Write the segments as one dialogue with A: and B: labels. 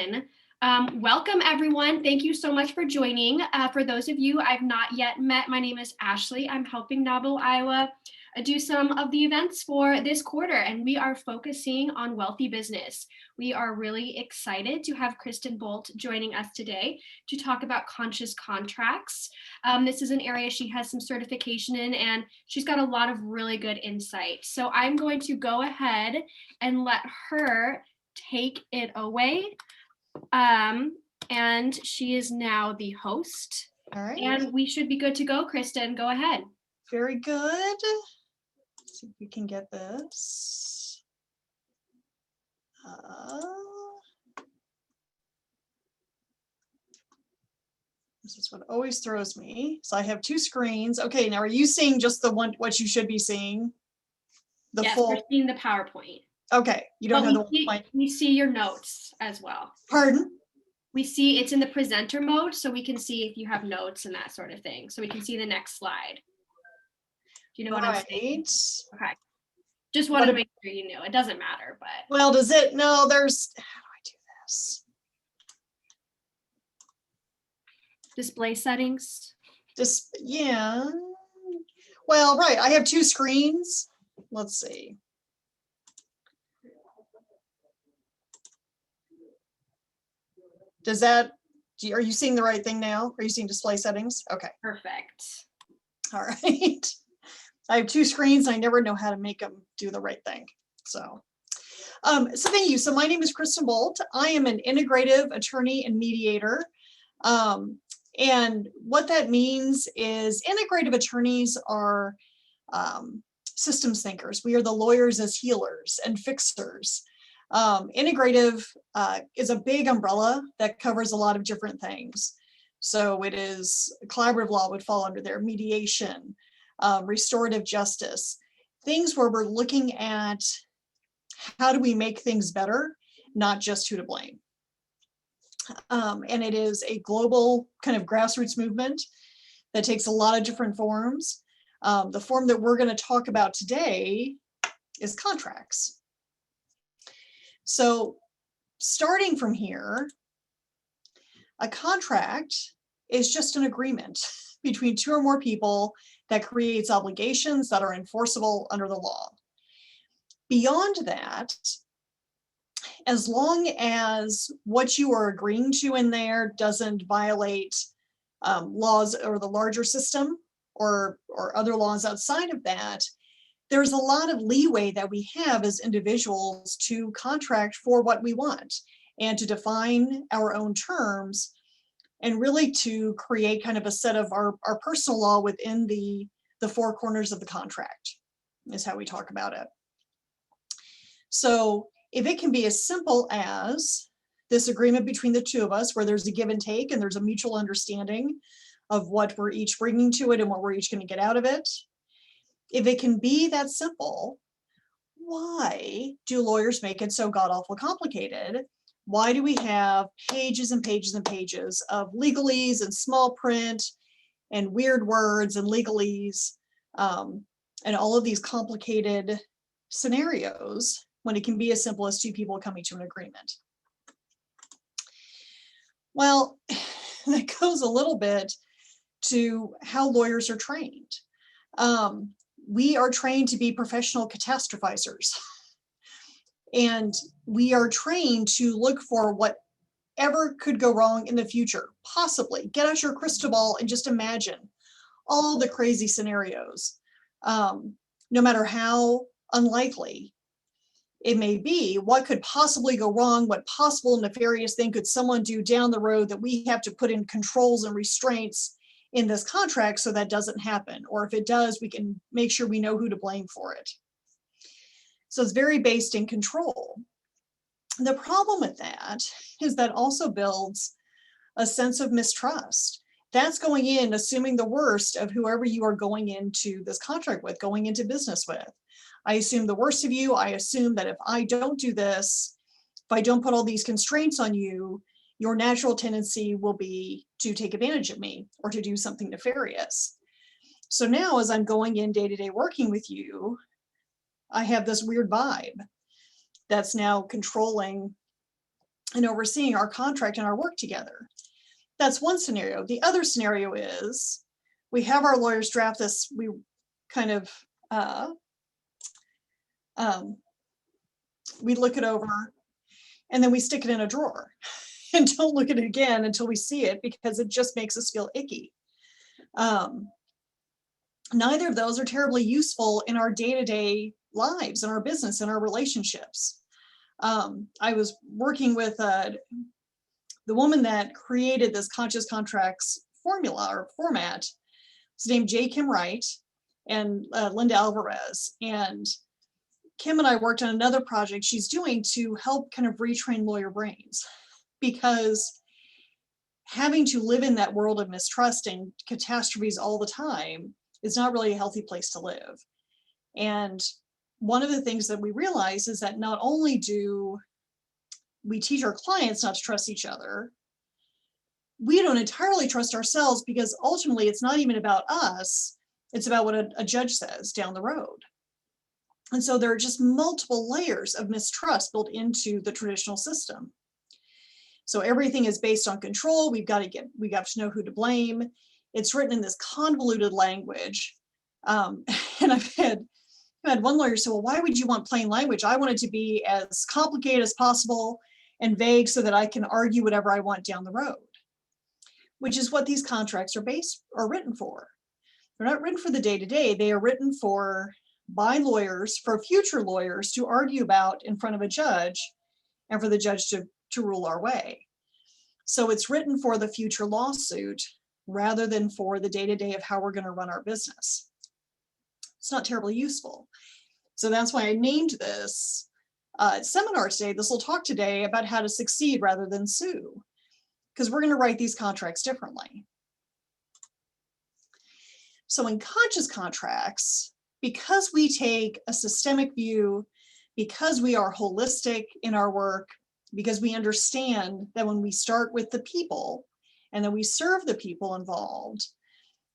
A: Kristen. Welcome, everyone. Thank you so much for joining. For those of you I've not yet met, my name is Ashley. I'm helping Nauvoo, Iowa do some of the events for this quarter, and we are focusing on wealthy business. We are really excited to have Kristen Boldt joining us today to talk about conscious contracts. This is an area she has some certification in, and she's got a lot of really good insight. So I'm going to go ahead and let her take it away. And she is now the host.
B: All right.
A: And we should be good to go, Kristen. Go ahead.
B: Very good. Let's see if we can get this. This is what always throws me. So I have two screens. Okay, now are you seeing just the one, what you should be seeing? The
A: Yes,
B: full.
A: we're seeing the PowerPoint.
B: Okay, you don't have the.
A: We see your notes as well.
B: Pardon?
A: We see it's in the presenter mode, so we can see if you have notes and that sort of thing. So we can see the next slide. Do you know what I'm saying? Okay. Just wanted to make sure you knew. It doesn't matter, but.
B: Well, does it? No, there's, how do I do this?
A: Display settings.
B: Yeah. Well, right, I have two screens. Let's see. Does that, are you seeing the right thing now? Are you seeing display settings? Okay.
A: Perfect.
B: All right. I have two screens. I never know how to make them do the right thing. So thank you. So my name is Kristen Boldt. I am an integrative attorney and mediator. And what that means is integrative attorneys are systems thinkers. We are the lawyers as healers and fixers. Integrative is a big umbrella that covers a lot of different things. So it is collaborative law would fall under there, mediation, restorative justice, things where we're looking at how do we make things better, not just who to blame. And it is a global kind of grassroots movement that takes a lot of different forms. The form that we're going to talk about today is contracts. So starting from here, a contract is just an agreement between two or more people that creates obligations that are enforceable under the law. Beyond that, as long as what you are agreeing to in there doesn't violate laws or the larger system or other laws outside of that, there's a lot of leeway that we have as individuals to contract for what we want and to define our own terms and really to create kind of a set of our personal law within the four corners of the contract is how we talk about it. So if it can be as simple as this agreement between the two of us where there's a give and take and there's a mutual understanding of what we're each bringing to it and what we're each going to get out of it. If it can be that simple, why do lawyers make it so god-awful complicated? Why do we have pages and pages and pages of legalese and small print and weird words and legalese and all of these complicated scenarios when it can be as simple as two people coming to an agreement? Well, that goes a little bit to how lawyers are trained. We are trained to be professional catastrophizers. And we are trained to look for whatever could go wrong in the future, possibly. Get out your crystal ball and just imagine all the crazy scenarios, no matter how unlikely it may be. What could possibly go wrong? What possible nefarious thing could someone do down the road that we have to put in controls and restraints in this contract so that doesn't happen? Or if it does, we can make sure we know who to blame for it. So it's very based in control. The problem with that is that also builds a sense of mistrust. That's going in, assuming the worst of whoever you are going into this contract with, going into business with. I assume the worst of you. I assume that if I don't do this, if I don't put all these constraints on you, your natural tendency will be to take advantage of me or to do something nefarious. So now as I'm going in day-to-day working with you, I have this weird vibe that's now controlling and overseeing our contract and our work together. That's one scenario. The other scenario is we have our lawyers draft this, we kind of, we look it over and then we stick it in a drawer and don't look at it again until we see it because it just makes us feel icky. Neither of those are terribly useful in our day-to-day lives, in our business, in our relationships. I was working with the woman that created this conscious contracts formula or format. His name J. Kim Wright and Linda Alvarez. And Kim and I worked on another project she's doing to help kind of retrain lawyer brains, because having to live in that world of mistrust and catastrophes all the time is not really a healthy place to live. And one of the things that we realize is that not only do we teach our clients not to trust each other, we don't entirely trust ourselves, because ultimately it's not even about us, it's about what a judge says down the road. And so there are just multiple layers of mistrust built into the traditional system. So everything is based on control. We got to know who to blame. It's written in this convoluted language. And I've had one lawyer say, well, why would you want plain language? I want it to be as complicated as possible and vague so that I can argue whatever I want down the road, which is what these contracts are written for. They're not written for the day-to-day. They are written by lawyers, for future lawyers to argue about in front of a judge and for the judge to rule our way. So it's written for the future lawsuit rather than for the day-to-day of how we're going to run our business. It's not terribly useful. So that's why I named this seminar today. This will talk today about how to succeed rather than sue, because we're going to write these contracts differently. So in conscious contracts, because we take a systemic view, because we are holistic in our work, because we understand that when we start with the people and then we serve the people involved,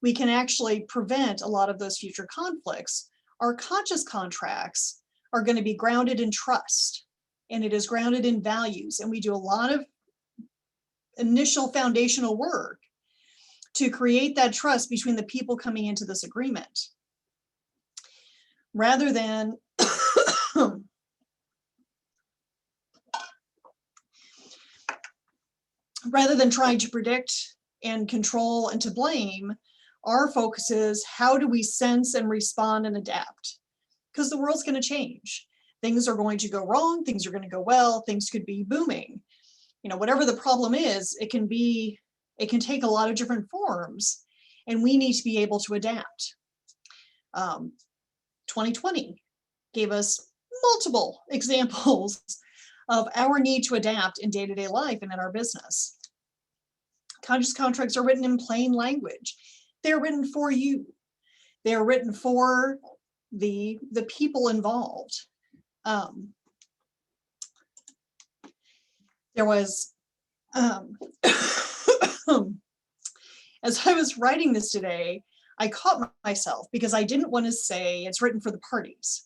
B: we can actually prevent a lot of those future conflicts. Our conscious contracts are going to be grounded in trust, and it is grounded in values. And we do a lot of initial foundational work to create that trust between the people coming into this agreement, rather than trying to predict and control and to blame. Our focus is, how do we sense and respond and adapt? Because the world's going to change. Things are going to go wrong, things are going to go well, things could be booming. Whatever the problem is, it can take a lot of different forms, and we need to be able to adapt. 2020 gave us multiple examples of our need to adapt in day-to-day life and in our business. Conscious contracts are written in plain language. They're written for you. They're written for the people involved. There was, as I was writing this today, I caught myself because I didn't want to say it's written for the parties,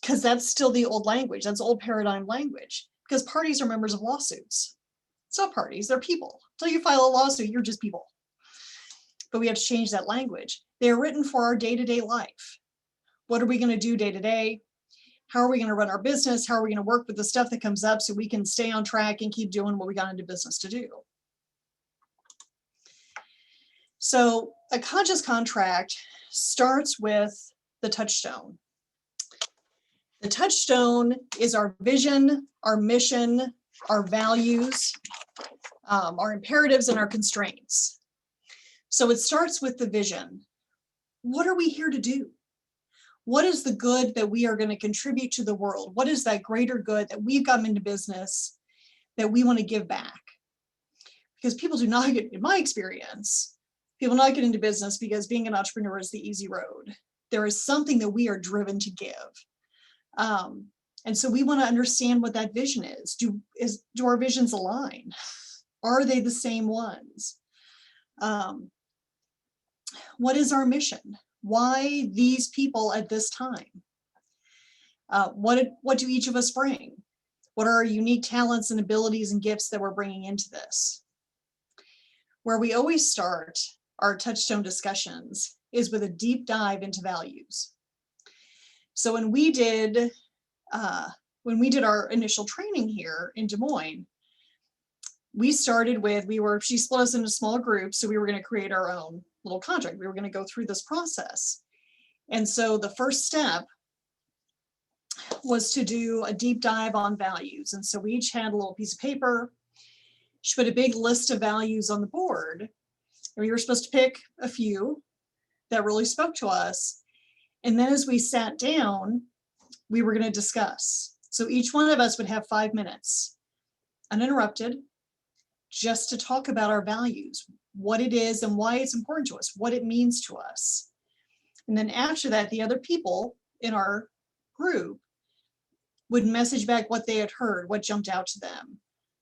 B: because that's still the old language. That's old paradigm language, because parties are members of lawsuits. It's not parties, they're people. Until you file a lawsuit, you're just people. But we have to change that language. They are written for our day-to-day life. What are we going to do day to day? How are we going to run our business? How are we going to work with the stuff that comes up so we can stay on track and keep doing what we got into business to do? So a conscious contract starts with the touchstone. The touchstone is our vision, our mission, our values, our imperatives, and our constraints. So it starts with the vision. What are we here to do? What is the good that we are going to contribute to the world? What is that greater good that we've gotten into business that we want to give back? Because people do not get, in my experience, people not get into business because being an entrepreneur is the easy road. There is something that we are driven to give. And so we want to understand what that vision is. Do our visions align? Are they the same ones? What is our mission? Why these people at this time? What do each of us bring? What are our unique talents and abilities and gifts that we're bringing into this? Where we always start our touchstone discussions is with a deep dive into values. So when we did our initial training here in Des Moines, we started with, she split us into small groups, so we were going to create our own little contract. We were going to go through this process. And so the first step was to do a deep dive on values. And so we each had a little piece of paper. She put a big list of values on the board, and we were supposed to pick a few that really spoke to us. And then as we sat down, we were going to discuss. So each one of us would have 5 minutes, uninterrupted, just to talk about our values, what it is and why it's important to us, what it means to us. And then after that, the other people in our group would message back what they had heard, what jumped out to them.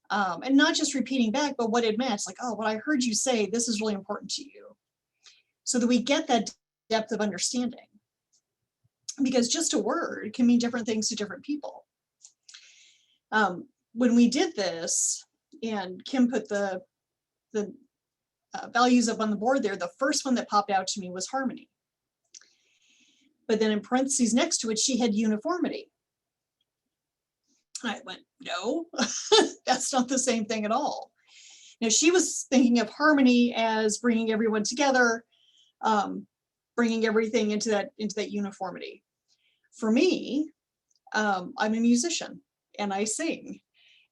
B: And not just repeating back, but what it meant, like, oh, what I heard you say, this is really important to you. So that we get that depth of understanding. Because just a word can mean different things to different people. When we did this, and Kim put the values up on the board there, the first one that popped out to me was harmony. But then in parentheses next to it, she had uniformity. I went, no, that's not the same thing at all. Now she was thinking of harmony as bringing everyone together, bringing everything into that uniformity. For me, I'm a musician and I sing,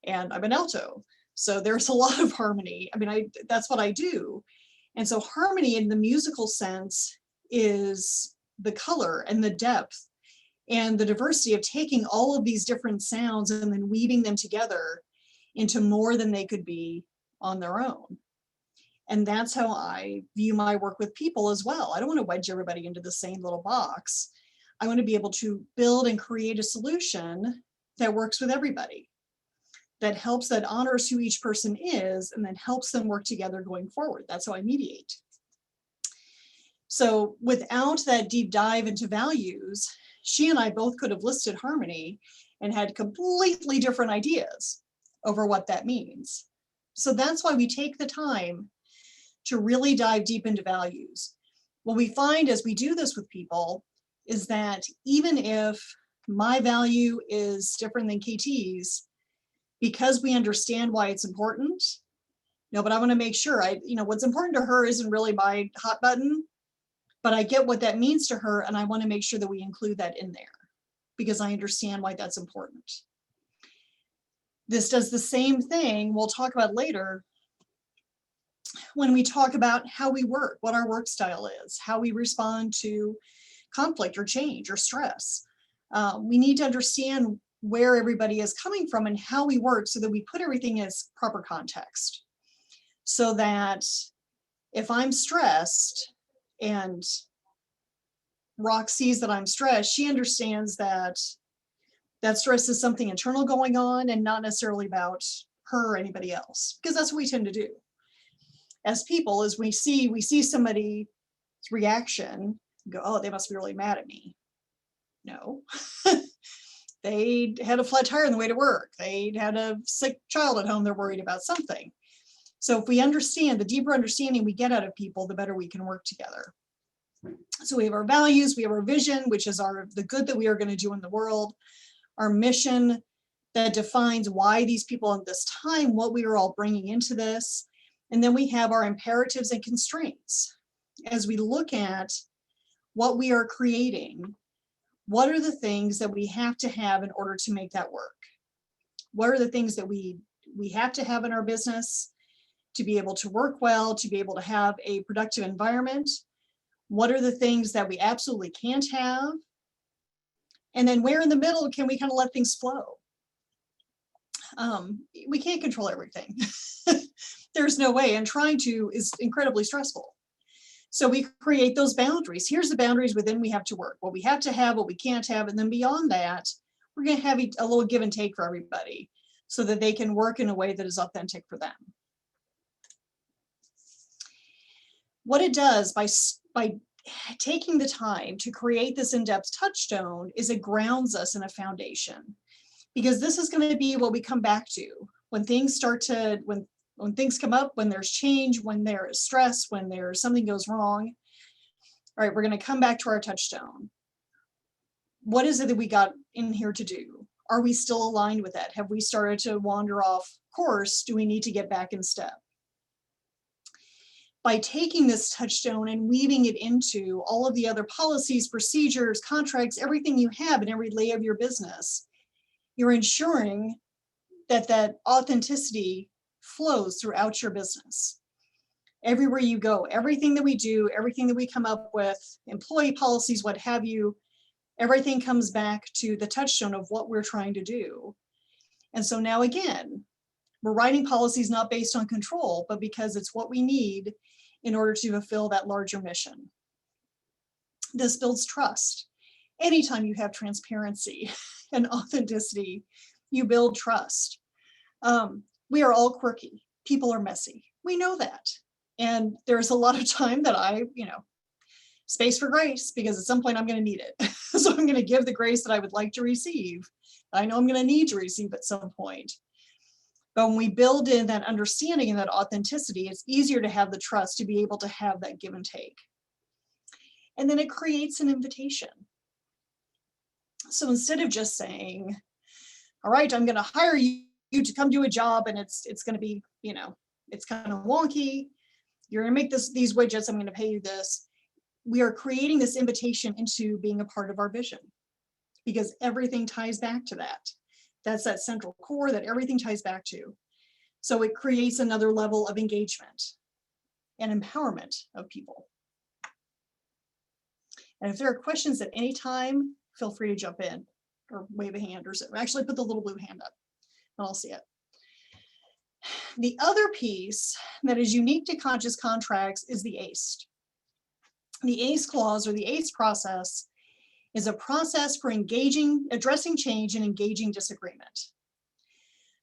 B: and I'm an alto. So there's a lot of harmony. I mean, that's what I do. And so harmony in the musical sense is the color and the depth and the diversity of taking all of these different sounds and then weaving them together into more than they could be on their own. And that's how I view my work with people as well. I don't want to wedge everybody into the same little box. I want to be able to build and create a solution that works with everybody, that helps, that honors who each person is, and then helps them work together going forward. That's how I mediate. So without that deep dive into values, she and I both could have listed harmony and had completely different ideas over what that means. So that's why we take the time to really dive deep into values. What we find as we do this with people is that even if my value is different than KT's, because we understand why it's important, but I want to make sure what's important to her isn't really my hot button, but I get what that means to her, and I want to make sure that we include that in there because I understand why that's important. This does the same thing we'll talk about later when we talk about how we work, what our work style is, how we respond to conflict or change or stress. We need to understand where everybody is coming from and how we work so that we put everything in its proper context. So that if I'm stressed and Rock sees that I'm stressed, she understands that that stress is something internal going on and not necessarily about her or anybody else, because that's what we tend to do. As people, as we see somebody's reaction, go, oh, they must be really mad at me. No. They had a flat tire on the way to work. They had a sick child at home. They're worried about something. So if we understand, the deeper understanding we get out of people, the better we can work together. So we have our values, we have our vision, which is the good that we are going to do in the world, our mission that defines why these people at this time, what we are all bringing into this. And then we have our imperatives and constraints. As we look at what we are creating, what are the things that we have to have in order to make that work? What are the things that we have to have in our business to be able to work well, to be able to have a productive environment? What are the things that we absolutely can't have? And then where in the middle can we kind of let things flow? We can't control everything. There's no way, and trying to is incredibly stressful. So we create those boundaries. Here's the boundaries within we have to work, what we have to have, what we can't have, and then beyond that, we're going to have a little give and take for everybody so that they can work in a way that is authentic for them. What it does by taking the time to create this in-depth touchstone is it grounds us in a foundation, because this is going to be what we come back to when things start to, when things come up, when there's change, when there is stress, when there's something goes wrong. All right, we're going to come back to our touchstone. What is it that we got in here to do? Are we still aligned with that? Have we started to wander off course? Do we need to get back in step? By taking this touchstone and weaving it into all of the other policies, procedures, contracts, everything you have in every lay of your business, you're ensuring that that authenticity flows throughout your business. Everywhere you go, everything that we do, everything that we come up with, employee policies, what have you, everything comes back to the touchstone of what we're trying to do. And so now again, we're writing policies not based on control, but because it's what we need in order to fulfill that larger mission. This builds trust. Anytime you have transparency and authenticity, you build trust. We are all quirky. People are messy. We know that. And there's a lot of time that I, space for grace, because at some point I'm going to need it. So I'm going to give the grace that I would like to receive. I know I'm going to need to receive at some point. But when we build in that understanding and that authenticity, it's easier to have the trust to be able to have that give and take. And then it creates an invitation. So instead of just saying, all right, I'm going to hire you to come do a job, and it's going to be, it's kind of wonky. You're going to make these widgets. I'm going to pay you this. We are creating this invitation into being a part of our vision, because everything ties back to that. That's that central core that everything ties back to. So it creates another level of engagement and empowerment of people. And if there are questions at any time, feel free to jump in or wave a hand, or actually put the little blue hand up and I'll see it. The other piece that is unique to conscious contracts is the ACE. The ACE clause, or the ACE process, is a process for addressing change and engaging disagreement.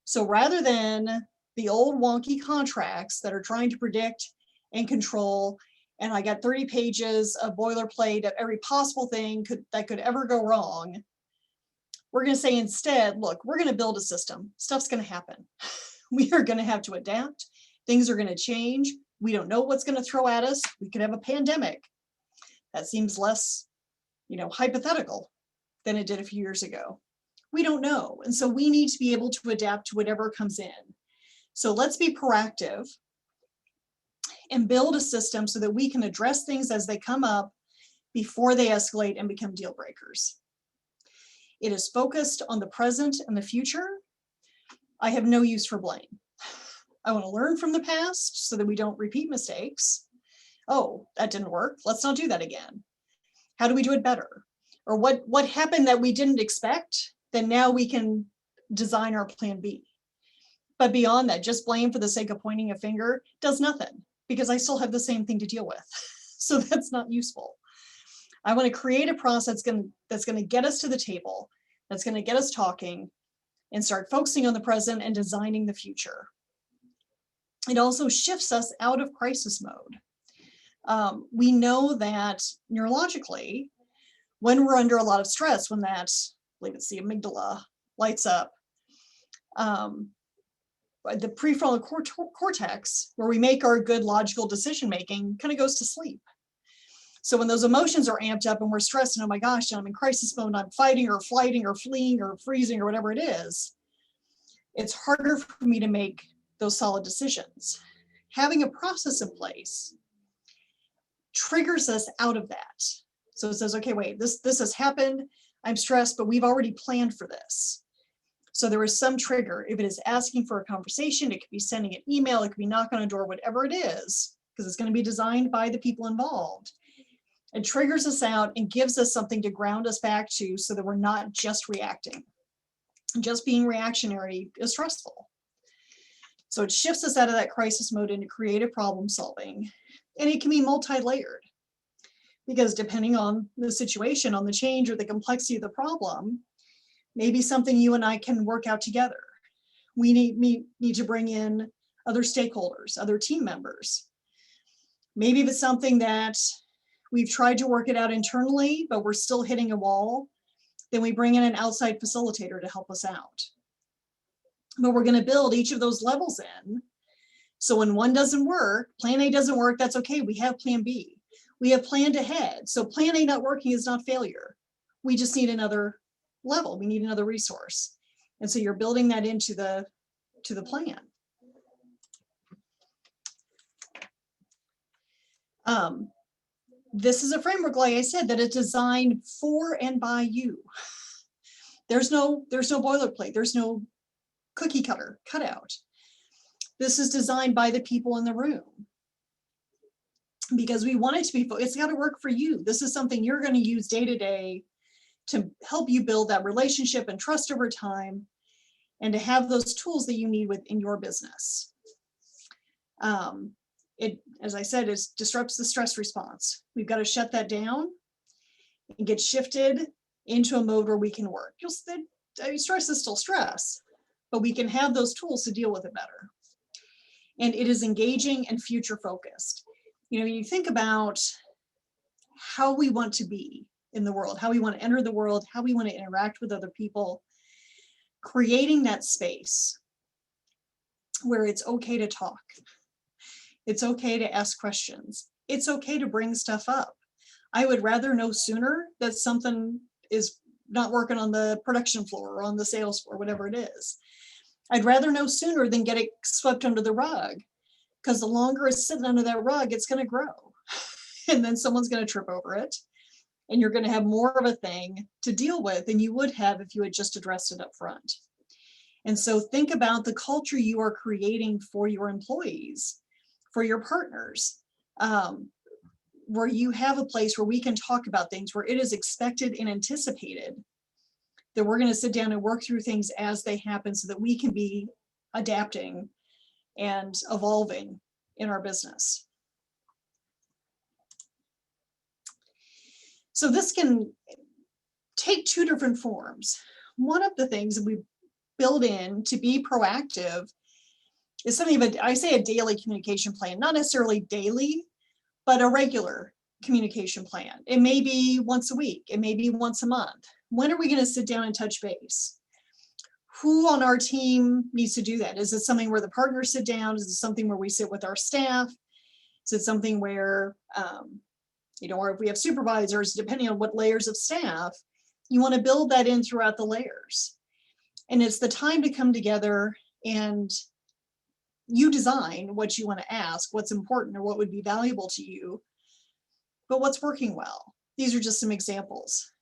B: So rather than the old wonky contracts that are trying to predict and control, and I got 30 pages of boilerplate of every possible thing that could ever go wrong, we're going to say instead, look, we're going to build a system. Stuff's going to happen. We are going to have to adapt. Things are going to change. We don't know what's going to throw at us. We could have a pandemic. That seems less, hypothetical than it did a few years ago. We don't know. And so we need to be able to adapt to whatever comes in. So let's be proactive and build a system so that we can address things as they come up before they escalate and become deal breakers. It is focused on the present and the future. I have no use for blame. I want to learn from the past so that we don't repeat mistakes. Oh, that didn't work. Let's not do that again. How do we do it better? Or what happened that we didn't expect? Then now we can design our plan B. But beyond that, just blame for the sake of pointing a finger does nothing, because I still have the same thing to deal with. So that's not useful. I want to create a process that's going to get us to the table, that's going to get us talking, and start focusing on the present and designing the future. It also shifts us out of crisis mode. We know that neurologically, when we're under a lot of stress, when that, I believe it's the amygdala, lights up, the prefrontal cortex, where we make our good logical decision making, kind of goes to sleep. So when those emotions are amped up and we're stressed and, oh my gosh, I'm in crisis mode, I'm fighting or flighting or fleeing or freezing or whatever it is, it's harder for me to make those solid decisions. Having a process in place triggers us out of that. So it says, okay, wait, this has happened, I'm stressed, but we've already planned for this. So there is some trigger. If it is asking for a conversation, it could be sending an email, it could be knocking on a door, whatever it is, because it's going to be designed by the people involved. It triggers us out and gives us something to ground us back to so that we're not just reacting. Just being reactionary is stressful. So it shifts us out of that crisis mode into creative problem solving. And it can be multi-layered, because depending on the situation, on the change or the complexity of the problem, maybe something you and I can work out together. We need to bring in other stakeholders, other team members. Maybe if it's something that we've tried to work it out internally, but we're still hitting a wall, then we bring in an outside facilitator to help us out. But we're going to build each of those levels in. So when one doesn't work, plan A doesn't work, that's okay. We have plan B. We have planned ahead. So plan A not working is not failure. We just need another level. We need another resource. And so you're building that into the plan. This is a framework, like I said, that is designed for and by you. There's no boilerplate. There's no cookie cutout. This is designed by the people in the room because we want it to be, it's got to work for you. This is something you're going to use day to day to help you build that relationship and trust over time, and to have those tools that you need within your business. It, as I said, it disrupts the stress response. We've got to shut that down and get shifted into a mode where we can work. Stress is still stress, but we can have those tools to deal with it better. And it is engaging and future focused. You know, you think about how we want to be in the world, how we want to enter the world, how we want to interact with other people, creating that space where it's okay to talk. It's okay to ask questions. It's okay to bring stuff up. I would rather know sooner that something is not working on the production floor or on the sales floor, whatever it is. I'd rather know sooner than get it swept under the rug, because the longer it's sitting under that rug, it's going to grow. And then someone's going to trip over it. And you're going to have more of a thing to deal with than you would have if you had just addressed it up front. And so think about the culture you are creating for your employees, for your partners, where you have a place where we can talk about things, where it is expected and anticipated that we're going to sit down and work through things as they happen so that we can be adapting and evolving in our business. So this can take two different forms. One of the things that we build in to be proactive is something of I say a daily communication plan, not necessarily daily, but a regular communication plan. It may be once a week, it may be once a month. When are we going to sit down and touch base? Who on our team needs to do that? Is it something where the partners sit down? Is it something where we sit with our staff? Is it something where, or if we have supervisors, depending on what layers of staff, you want to build that in throughout the layers. And it's the time to come together and you design what you want to ask, what's important or what would be valuable to you, but what's working well. These are just some examples.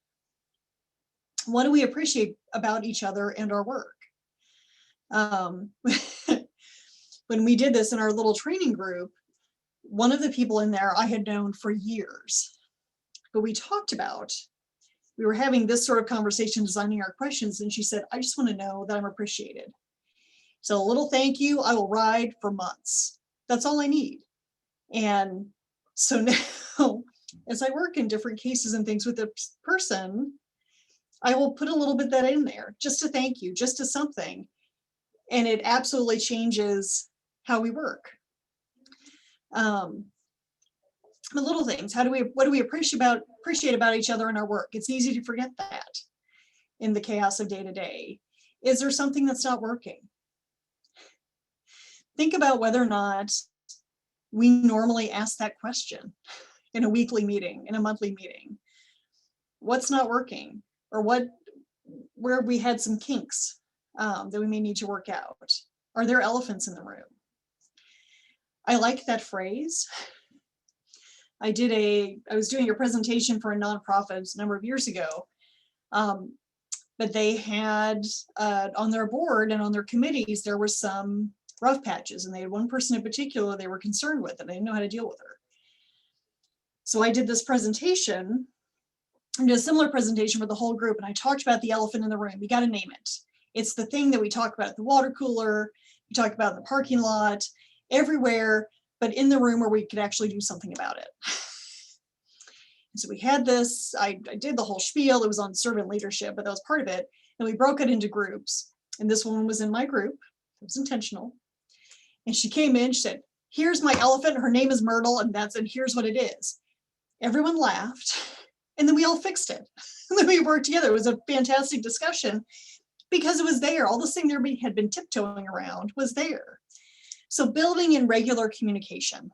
B: What do we appreciate about each other and our work? When we did this in our little training group, one of the people in there I had known for years, but we were having this sort of conversation, designing our questions, and she said, I just want to know that I'm appreciated. So a little thank you, I will ride for months. That's all I need. And so now, as I work in different cases and things with a person, I will put a little bit of that in there, just to thank you, just to something. And it absolutely changes how we work. The little things, what do we appreciate about each other in our work? It's easy to forget that in the chaos of day to day. Is there something that's not working? Think about whether or not we normally ask that question in a weekly meeting, in a monthly meeting. What's not working? Or where we had some kinks that we may need to work out? Are there elephants in the room? I like that phrase. I was doing a presentation for a nonprofit a number of years ago, but they had on their board and on their committees, there were some rough patches, and they had one person in particular they were concerned with, and they didn't know how to deal with her. So I did this presentation, I did a similar presentation for the whole group, and I talked about the elephant in the room. We got to name it. It's the thing that we talk about at the water cooler, we talk about in the parking lot, everywhere, but in the room where we could actually do something about it. And so we had this, I did the whole spiel, it was on servant leadership, but that was part of it. And we broke it into groups. And this woman was in my group, it was intentional. And she came in, she said, here's my elephant, her name is Myrtle, and here's what it is. Everyone laughed. And then we all fixed it. And then we worked together. It was a fantastic discussion because it was there. All this thing everybody had been tiptoeing around was there. So building in regular communication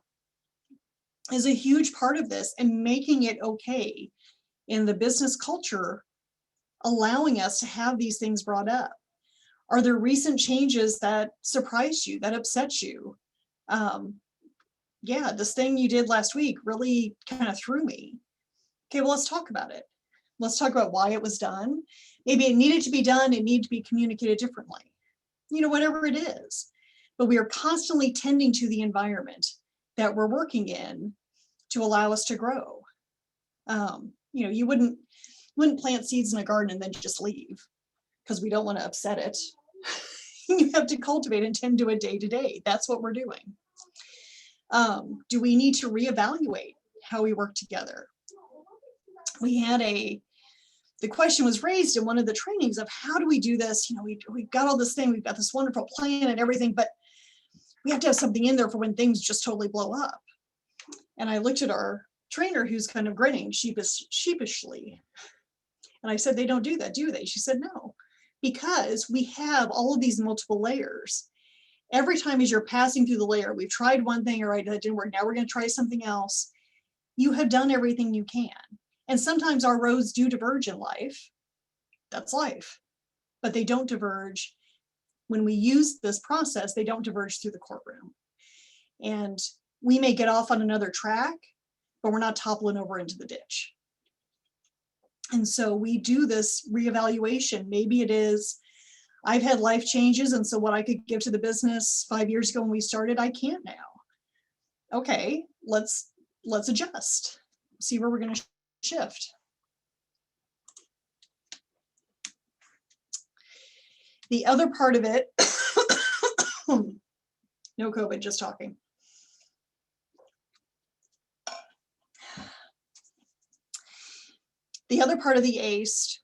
B: is a huge part of this, and making it okay in the business culture, allowing us to have these things brought up. Are there recent changes that surprised you, that upset you? Yeah, this thing you did last week really kind of threw me. Okay, well, let's talk about it. Let's talk about why it was done. Maybe it needed to be done, it needed to be communicated differently. Whatever it is. But we are constantly tending to the environment that we're working in to allow us to grow. You wouldn't plant seeds in a garden and then just leave because we don't want to upset it. You have to cultivate and tend to it day to day. That's what we're doing. Do we need to reevaluate how we work together? The question was raised in one of the trainings of how do we do this? We've got all this thing, we've got this wonderful plan and everything, but we have to have something in there for when things just totally blow up. And I looked at our trainer, who's kind of grinning sheepishly. And I said, they don't do that, do they? She said, no, because we have all of these multiple layers. Every time as you're passing through the layer, we've tried one thing, all right, that didn't work. Now we're going to try something else. You have done everything you can. And sometimes our roads do diverge in life. That's life. But they don't diverge. When we use this process, they don't diverge through the courtroom. And we may get off on another track, but we're not toppling over into the ditch. And so we do this reevaluation. Maybe it is, I've had life changes, and so what I could give to the business 5 years ago when we started, I can't now. Okay, let's adjust, see where we're going to shift. The other part of it, no COVID, just talking. The other part of the ACE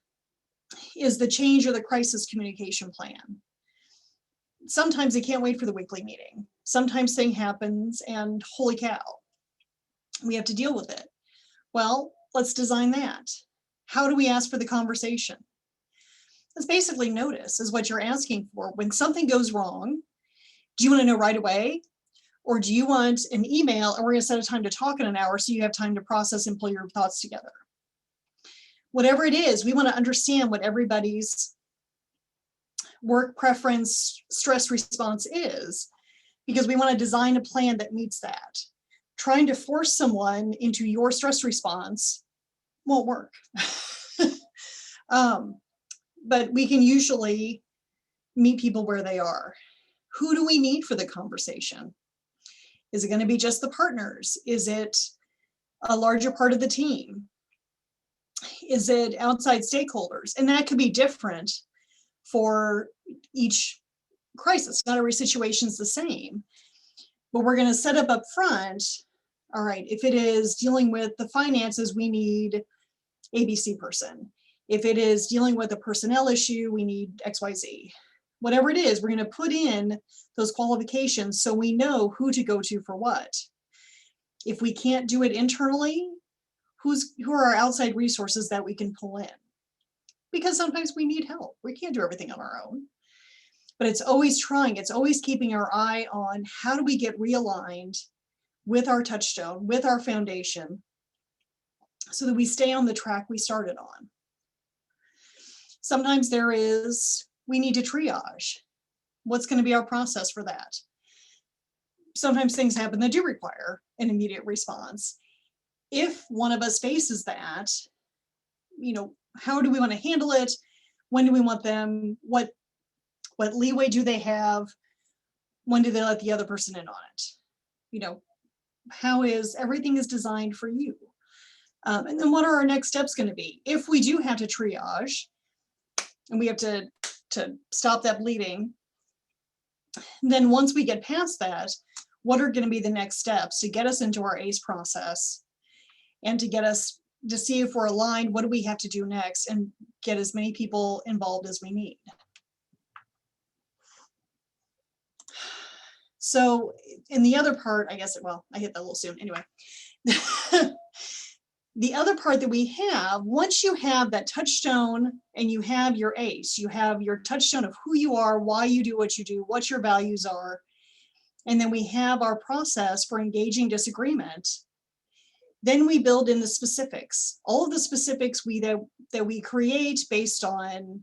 B: is the change or the crisis communication plan. Sometimes they can't wait for the weekly meeting. Sometimes thing happens and holy cow, we have to deal with it. Well, let's design that. How do we ask for the conversation? It's basically notice is what you're asking for. When something goes wrong, do you want to know right away? Or do you want an email and we're going to set a time to talk in an hour so you have time to process and pull your thoughts together? Whatever it is, we want to understand what everybody's work preference, stress response is, because we want to design a plan that meets that. Trying to force someone into your stress response won't work. But we can usually meet people where they are. Who do we need for the conversation? Is it going to be just the partners? Is it a larger part of the team? Is it outside stakeholders? And that could be different for each crisis. Not every situation is the same. But we're going to set up front, all right, if it is dealing with the finances, we need ABC person. If it is dealing with a personnel issue, we need XYZ. Whatever it is, we're going to put in those qualifications so we know who to go to for what. If we can't do it internally, who are our outside resources that we can pull in? Because sometimes we need help. We can't do everything on our own. But it's always trying, it's always keeping our eye on how do we get realigned with our touchstone, with our foundation, so that we stay on the track we started on. Sometimes we need to triage. What's going to be our process for that? Sometimes things happen that do require an immediate response. If one of us faces that, how do we want to handle it? When do we want them? What leeway do they have? When do they let the other person in on it? How is everything is designed for you? And then what are our next steps going to be? If we do have to triage and we have to stop that bleeding, then once we get past that, what are going to be the next steps to get us into our ACE process and to get us to see if we're aligned? What do we have to do next and get as many people involved as we need? So in the other part, I guess, I hit that a little soon anyway. The other part that we have, once you have that touchstone and you have your ACE, you have your touchstone of who you are, why you do, what your values are, and then we have our process for engaging disagreement, then we build in the specifics. All of the specifics that we create based on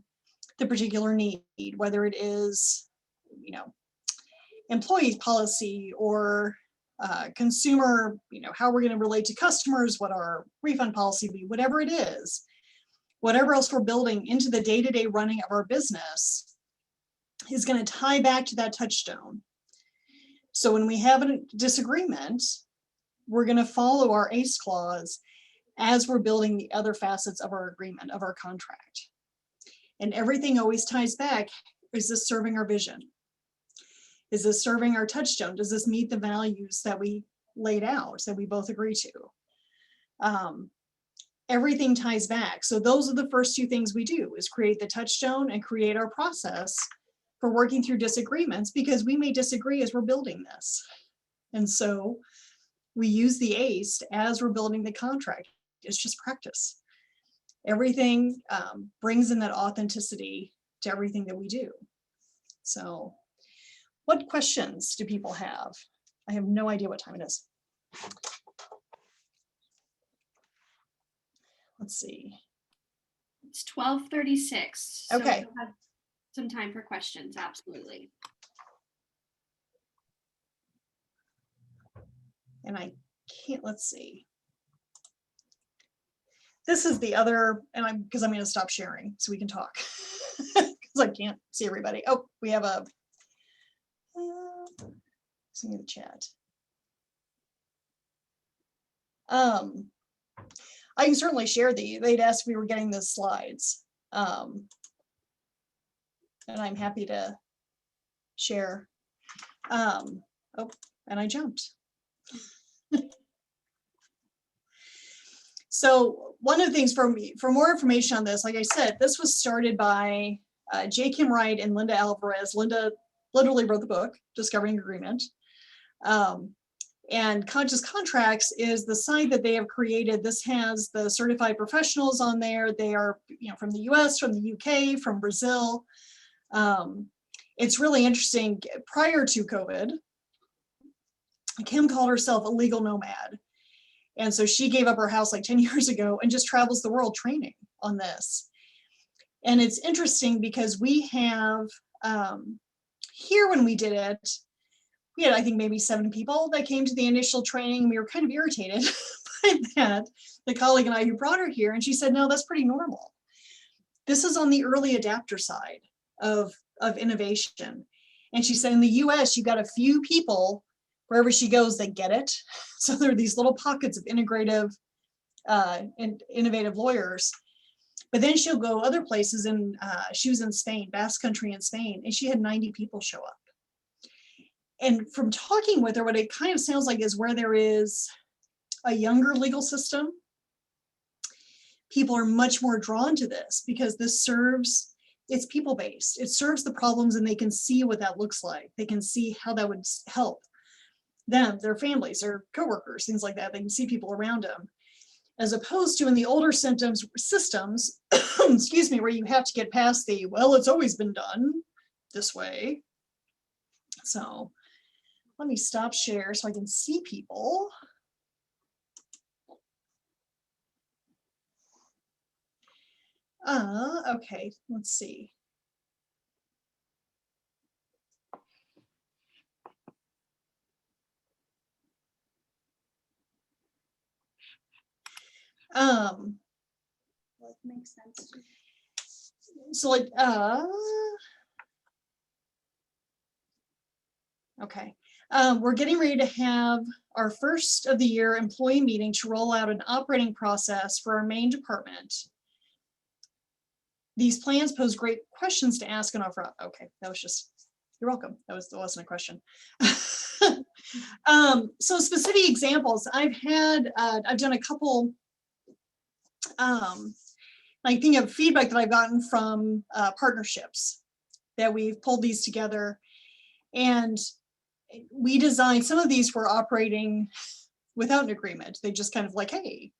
B: the particular need, whether it is, employee policy or consumer, how we're going to relate to customers, what our refund policy be, whatever it is, whatever else we're building into the day-to-day running of our business is going to tie back to that touchstone. So when we have a disagreement, we're going to follow our ACE clause as we're building the other facets of our agreement, of our contract. And everything always ties back. Is this serving our vision? Is this serving our touchstone? Does this meet the values that we laid out, that we both agree to? Everything ties back. So those are the first two things we do, is create the touchstone and create our process for working through disagreements, because we may disagree as we're building this. And so we use the ACE as we're building the contract. It's just practice. Everything brings in that authenticity to everything that we do. So what questions do people have? I have no idea what time it is. Let's see.
A: It's 12:36. So
B: okay.
A: we'll have some time for questions, absolutely.
B: And I can't, let's see. This is the other, and because I'm going to stop sharing so we can talk, because I can't see everybody. Oh, we have a, see the chat. I can certainly share they'd asked if we were getting the slides. And I'm happy to share. Oh, and I jumped. So one of the things for more information on this, like I said, this was started by J. Kim Wright and Linda Alvarez. Linda literally wrote the book, Discovering Agreement. And Conscious Contracts is the site that they have created. This has the certified professionals on there. They are, from the US, from the UK, from Brazil. It's really interesting. Prior to COVID, Kim called herself a legal nomad. And so she gave up her house like 10 years ago and just travels the world training on this. And it's interesting because we have, here when we did it, we had, I think, maybe 7 people that came to the initial training. We were kind of irritated by that, the colleague and I who brought her here, and she said, no, that's pretty normal. This is on the early adapter side of innovation. And she said, in the US, you got a few people wherever she goes, they get it. So there are these little pockets of integrative and innovative lawyers. But then she'll go other places, and she was in Spain, Basque Country in Spain, and she had 90 people show up. And from talking with her, what it kind of sounds like is where there is a younger legal system, people are much more drawn to this because this serves, it's people-based. It serves the problems, and they can see what that looks like. They can see how that would help them, their families, their coworkers, things like that. They can see people around them, as opposed to in the older systems, excuse me, where you have to get past the, well, it's always been done this way. So let me stop share so I can see people. Okay, let's see.
A: What makes sense?
B: So like, okay. We're getting ready to have our first of the year employee meeting to roll out an operating process for our main department. These plans pose great questions to ask and offer. Okay, that was just, you're welcome. That wasn't a question. So specific examples, I've done a couple, I think of feedback that I've gotten from partnerships that we've pulled these together, and we designed, some of these were operating without an agreement. They just kind of like, hey,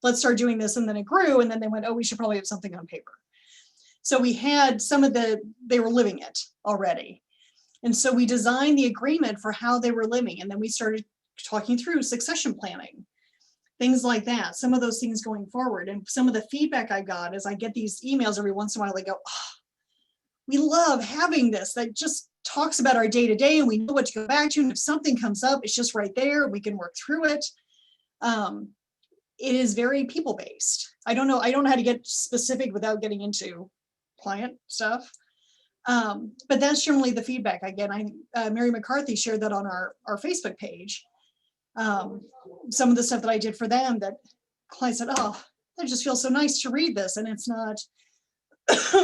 B: let's start doing this. And then it grew. And then they went, oh, we should probably have something on paper. So we had they were living it already. And so we designed the agreement for how they were living. And then we started talking through succession planning, things like that, some of those things going forward. And some of the feedback I got is I get these emails every once in a while, they go, oh, we love having this that just talks about our day to day and we know what to go back to. And if something comes up, it's just right there. We can work through it. It is very people-based. I don't know how to get specific without getting into client stuff. But that's generally the feedback I get. Mary McCarthy shared that on our Facebook page. Some of the stuff that I did for them that clients said, oh, it just feels so nice to read this. And it's not,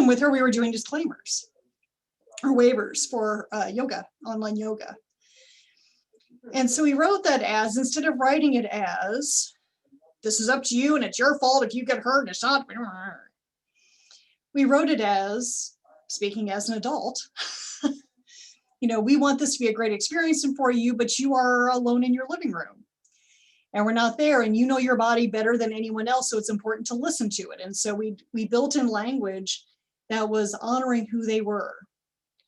B: with her, we were doing disclaimers or waivers for yoga, online yoga. And so we wrote that as, instead of writing it as, this is up to you and it's your fault if you get hurt and it's not, we wrote it as, speaking as an adult, we want this to be a great experience for you, but you are alone in your living room and we're not there and you know your body better than anyone else. So it's important to listen to it. And so we built in language that was honoring who they were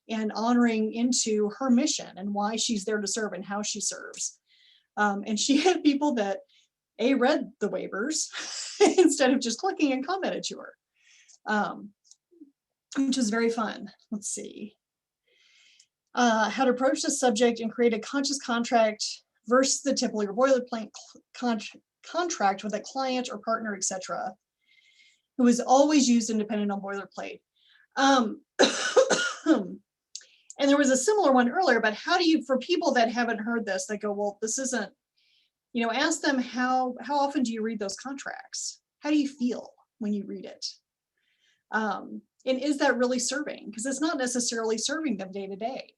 B: and honoring into her mission and why she's there to serve and how she serves. And she had people that read the waivers instead of just clicking and commented to her, which is very fun. Let's see. How to approach the subject and create a conscious contract versus the typical boilerplate contract with a client or partner, etc. It was always used independent on boilerplate. And there was a similar one earlier, but how do you, for people that haven't heard this, that go, well, this isn't, ask them how often do you read those contracts? How do you feel when you read it? And is that really serving? Because it's not necessarily serving them day to day.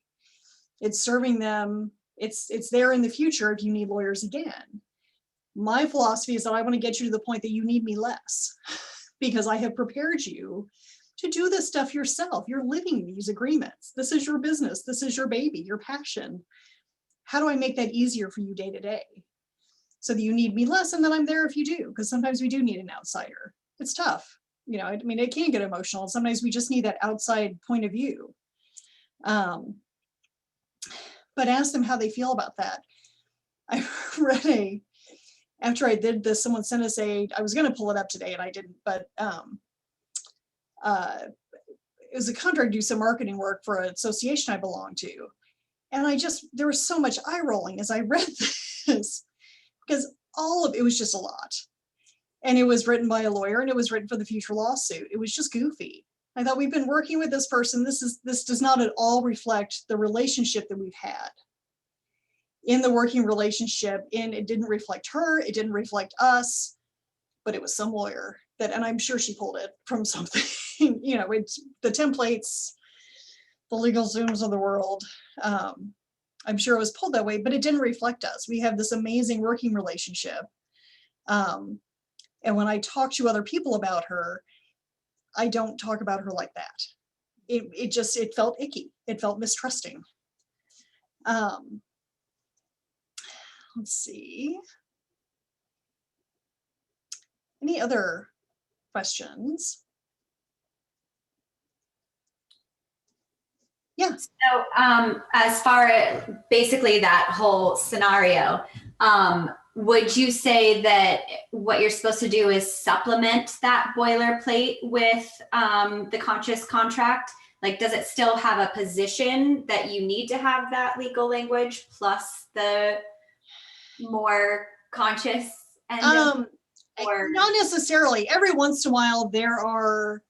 B: It's serving them, it's there in the future if you need lawyers again. My philosophy is that I want to get you to the point that you need me less because I have prepared you to do this stuff yourself. You're living these agreements. This is your business. This is your baby, your passion. How do I make that easier for you day to day? So that you need me less and then I'm there if you do, because sometimes we do need an outsider. It's tough. It can get emotional. Sometimes we just need that outside point of view. But ask them how they feel about that. I read after I did this, someone sent us I was going to pull it up today and I didn't, but it was a contract to do some marketing work for an association I belong to. And there was so much eye rolling as I read this because all of it was just a lot. And it was written by a lawyer and it was written for the future lawsuit. It was just goofy. I thought, we've been working with this person. This does not at all reflect the relationship that we've had in the working relationship. And it didn't reflect her. It didn't reflect us, but it was some lawyer and I'm sure she pulled it from something, it's the templates, the legal Zooms of the world. I'm sure it was pulled that way, but it didn't reflect us. We have this amazing working relationship. And when I talk to other people about her, I don't talk about her like that. It felt icky. It felt mistrusting. Let's see. Any other questions? Yeah.
C: So as far as basically that whole scenario, would you say that what you're supposed to do is supplement that boilerplate with the conscious contract? Like, does it still have a position that you need to have that legal language plus the more conscious end? Or
B: not necessarily. Every once in a while there are,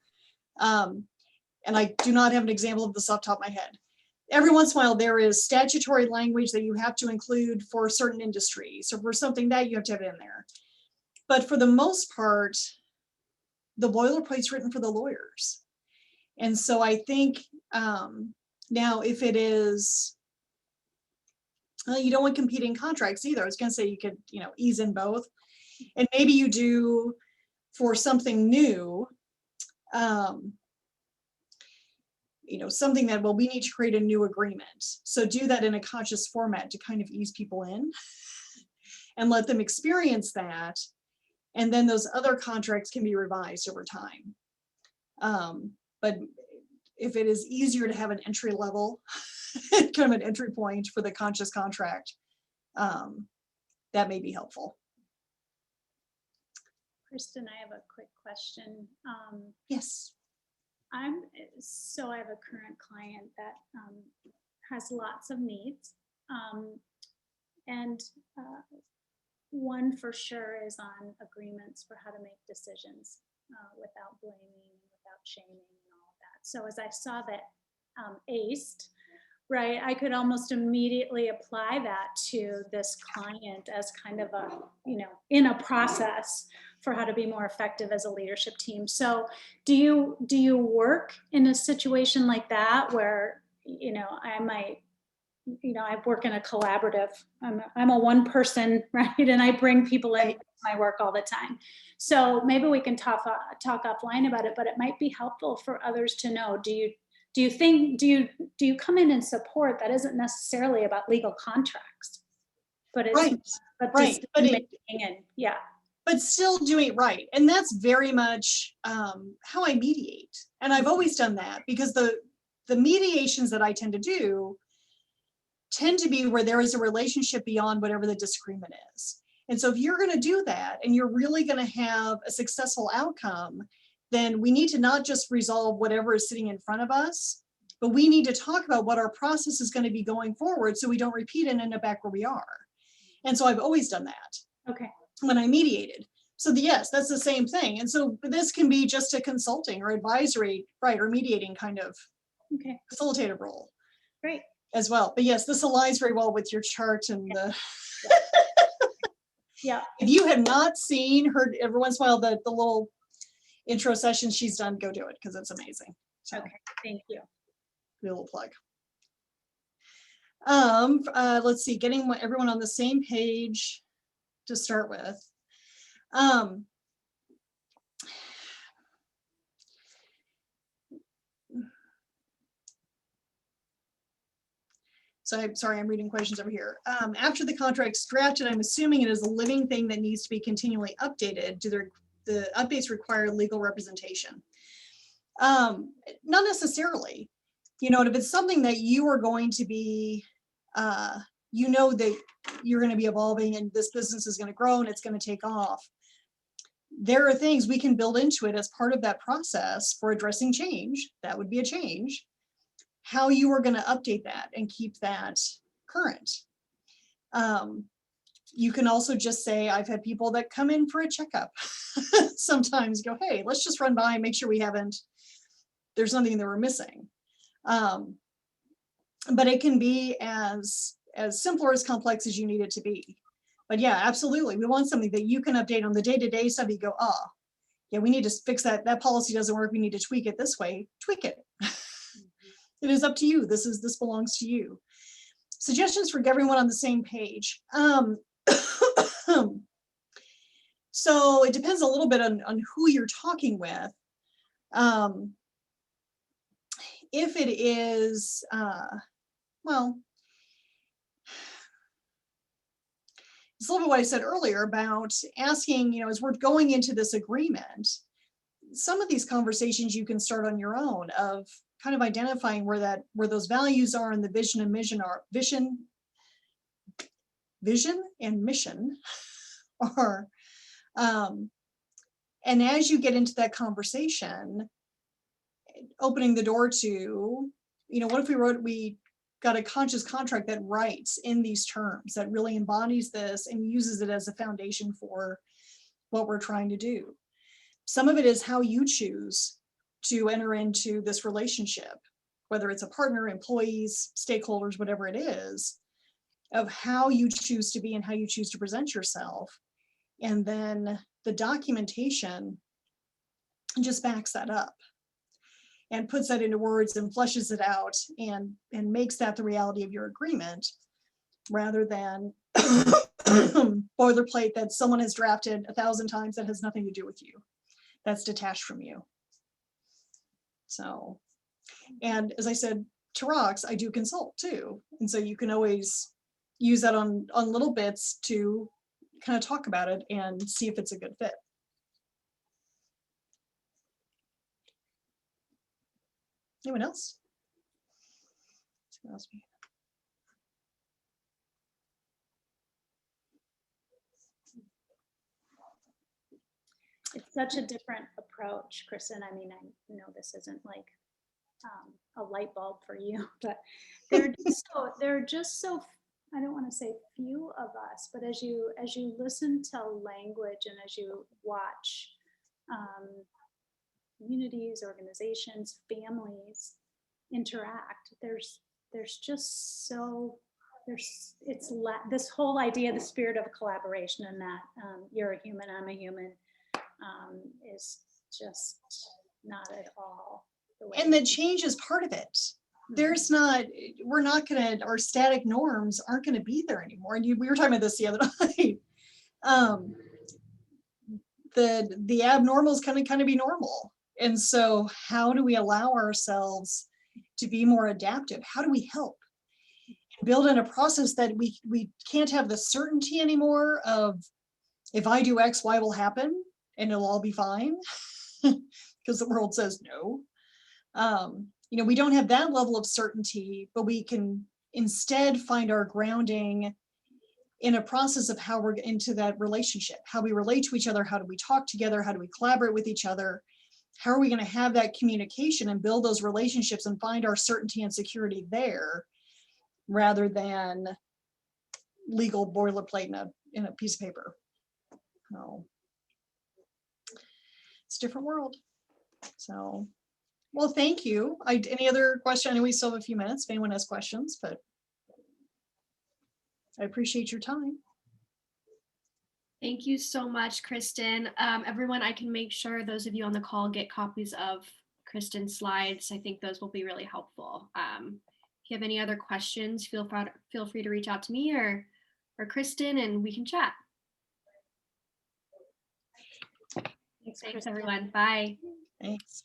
B: and I do not have an example of this off the top of my head. Every once in a while there is statutory language that you have to include for certain industries or for something that you have to have in there. But for the most part, the boilerplate's written for the lawyers. And so I think now if it is, you don't want competing contracts either. I was going to say you could, ease in both. And maybe you do for something new, something that, well, we need to create a new agreement. So do that in a conscious format to kind of ease people in and let them experience that. And then those other contracts can be revised over time. But if it is easier to have an entry level, kind of an entry point for the conscious contract, that may be helpful.
D: Kristen, I have a quick question.
B: Yes.
D: I have a current client that has lots of needs. And one for sure is on agreements for how to make decisions without blaming and without shaming and all of that. So as I saw that aced, right, I could almost immediately apply that to this client as kind of a, in a process for how to be more effective as a leadership team. So do you work in a situation like that where, I might, I work in a collaborative, I'm a one person, right? And I bring people in my work all the time. So maybe we can talk offline about it, but it might be helpful for others to know. Do you come in and support that isn't necessarily about legal contracts, but it's
B: right.
D: Yeah.
B: But still doing it right. And that's very much how I mediate. And I've always done that because the mediations that I tend to do tend to be where there is a relationship beyond whatever the disagreement is. And so if you're going to do that and you're really going to have a successful outcome, then we need to not just resolve whatever is sitting in front of us, but we need to talk about what our process is going to be going forward so we don't repeat and end up back where we are. And so I've always done that.
D: Okay.
B: When I mediated. So yes, that's the same thing. And so this can be just a consulting or advisory, right, or mediating kind of facilitative role.
D: Great.
B: As well. But yes, this aligns very well with your chart and the
D: yeah.
B: If you have not seen her every once in a while the little intro session she's done, go do it because it's amazing. So
D: okay, thank you.
B: A little plug. Let's see, getting everyone on the same page to start with. So I'm sorry, I'm reading questions over here. After the contract's drafted, I'm assuming it is a living thing that needs to be continually updated. Do the updates require legal representation? Not necessarily. If it's something that you are going to be, that you're going to be evolving and this business is going to grow and it's going to take off. There are things we can build into it as part of that process for addressing change. That would be a change. How you are going to update that and keep that current. You can also just say, I've had people that come in for a checkup. Sometimes go, hey, let's just run by and make sure there's nothing that we're missing. But it can be as simple or as complex as you need it to be. But yeah, absolutely. We want something that you can update on the day-to-day stuff. You go, yeah, we need to fix that. That policy doesn't work. We need to tweak it this way. Tweak it. It is up to you. This belongs to you. Suggestions for everyone on the same page. So it depends a little bit on who you're talking with. If it is, well, it's a little bit what I said earlier about asking, as we're going into this agreement, some of these conversations you can start on your own of kind of identifying where those values are and the vision and mission are vision and mission are. And as you get into that conversation, opening the door to, what if we got a conscious contract that writes in these terms, that really embodies this and uses it as a foundation for what we're trying to do. Some of it is how you choose to enter into this relationship, whether it's a partner, employees, stakeholders, whatever it is, of how you choose to be and how you choose to present yourself. And then the documentation just backs that up and puts that into words and fleshes it out and makes that the reality of your agreement, rather than boilerplate that someone has drafted 1,000 times that has nothing to do with you. That's detached from you. So, and as I said to Rox, I do consult too. And so you can always use that on little bits to kind of talk about it and see if it's a good fit. Anyone else? What else we-
D: It's such a different approach, Kristen. I mean, I know this isn't like a light bulb for you, but there are just so, I don't want to say few of us, but as you listen to language and as you watch communities, organizations, families interact, there's just so this whole idea, the spirit of collaboration, and that you're a human, I'm a human, is just not at all the way.
B: And the change is part of it. There's not, we're not gonna, our static norms aren't gonna be there anymore. And we were talking about this the other night. The abnormal is kind of be normal. And so how do we allow ourselves to be more adaptive? How do we help? Build in a process that we can't have the certainty anymore of, if I do X, Y will happen and it'll all be fine, because the world says no. You know, we don't have that level of certainty, but we can instead find our grounding in a process of how we're into that relationship, how we relate to each other, how do we talk together, how do we collaborate with each other, how are we going to have that communication and build those relationships and find our certainty and security there, rather than legal boilerplate in a piece of paper. No, it's a different world. So, well, thank you. Any other question? I know we still have a few minutes if anyone has questions, but I appreciate your time.
A: Thank you so much, Kristen. Everyone, I can make sure those of you on the call get copies of Kristen's slides. I think those will be really helpful. If you have any other questions, feel free to reach out to me or Kristen, and we can chat. Thanks, everyone. Bye.
B: Thanks.